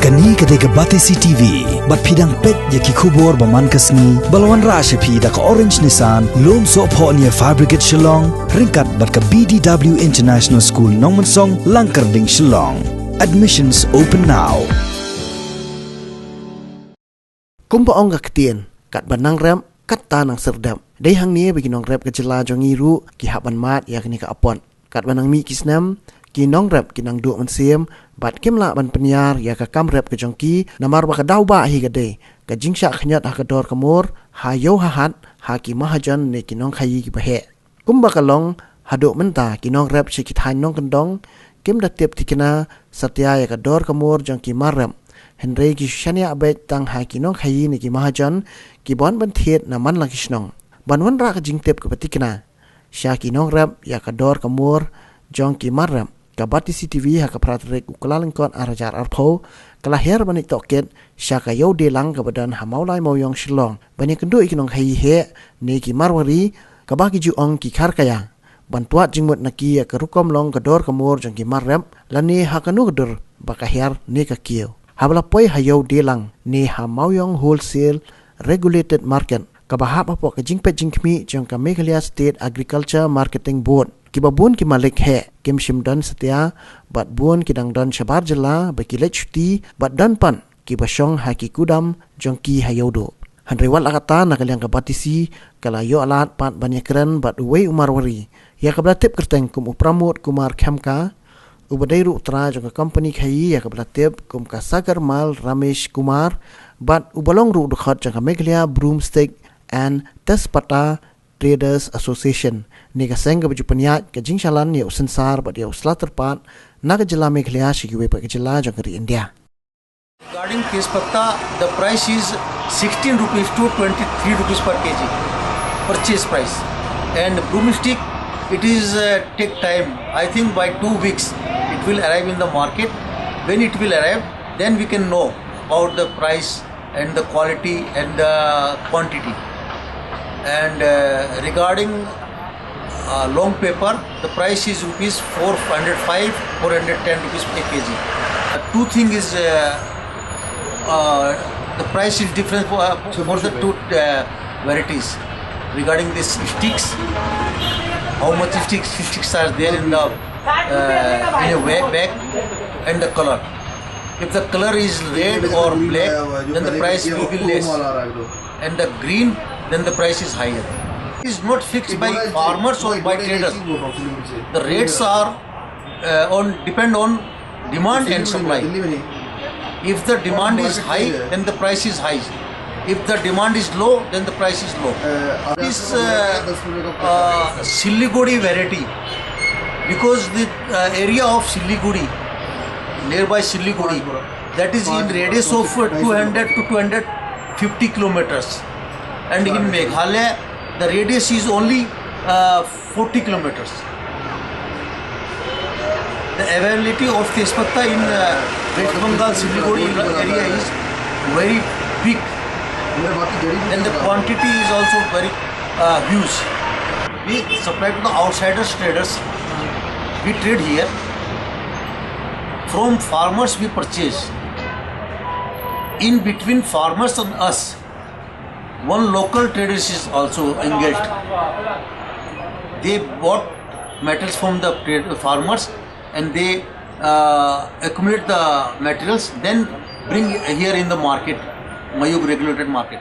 Kani kadega batisi TV, bat pidang pet yaki kubor baman kasni, balwan rasha pi da ka orange nisan, lom so po niya fabricate Shillong, ringkat bat ka BDW International School Nongmansong, Langkarding Shillong. Admissions open now. Kumpa ong kaktian, kat banang rem, kat tanang serdam. Day hang ni bagi Nongrep ke jela jongiru, ki haban mat ya kini ka apon. Kat banang mi kisnam, ki Nongrep ki nang duak mensiem, bat kimla ban Pynïaid ya ka kamrep ke jongki, namar ba ka dau ba hi gade. Ka jingsha khnyat ha ka dor kamur, ha yo ha hat, ha ki Mahajon ne ki nong khayi ki bahe. Kumba ka long, haduk menta ki Nongrep shi ki thain nong kendong, kim da tiap tikina satya ya ka dor kamur jongki Marrep. Henry ki shania abet tang ha ki nong khayi ne ki Mahajon, ki bon ban thiet na man lang kisnong. Ban wan ra ka jing tiap ka patikina. Sha ki Nongrep ya ka dor kamur jongki Marrep. Kabati CTV ha ka pratrek ukalalang kon arajar arpo kalahir banik toket syaka yau delang ka badan hamaulai moyong Shillong bani kendu ikinong hai he ne ki marwari kabaki ju ong ki khar kaya bantuat jingmut naki ya kerukom long kador kamur jong ki Marrep lani ha kanu kadur bakahir ne ka kieu habla poi ha yau delang ne hamauyong wholesale regulated market kabahap apo ka jingpet jingkmi jong ka Meghalaya State Agriculture Marketing Board kiba bun ki malik he kim shimdan setia bat bun ki dangdan shabar jela baki lechuti bat dan pan ki basyong haki kudam jongki hayodo hanrewal akata nakaliang kabatisi kala yo alat pat banyakran bat uwei umarwari ya kablatip kerteng kum upramut kumar khamka ubadairu utra jong company khai ya kablatip kum kasagar mal Ramesh Kumar bat ubalong ru dukhat jong Meghalaya Broomstick and Tespata Traders Association ni ka seng ka Pynïaid ka jingshalan ya usensar bat ya usla terpat na ka jela Meghalaya shigiwe pa ka jela jong kari India. Regarding Tezpatta, the price is 16 rupees to 23 rupees per kg purchase price, and broomstick it is take time. I think by 2 weeks it will arrive in the market. When it will arrive, then we can know about the price and the quality and the quantity. And regarding long paper, the price is rupees 405, 410 rupees per kg. Two thing is the price is different for the two varieties. Regarding this sticks, how much sticks are there in the in a bag, and the color. If the color is red or black, then the price will be less, and the green, then the price is higher. It is not fixed by farmers or by traders. The rates are depend on demand and supply. If the demand is high, then the price is high. If the demand is low, then the price is low. This Siliguri variety, because the area of Siliguri, nearby Siliguri, that is in radius of 200 to 250 kilometers. And in Meghalaya, the radius is only 40 kilometers. The availability of Tezpatta in West Bengal Siliguri area is very big, and the quantity is also very huge. We supply to the outsiders traders. We trade here. From farmers we purchase. In between farmers and us, one local trader is also engaged. They bought metals from the farmers and they accumulate the materials, then bring here in the market, Mayug regulated market.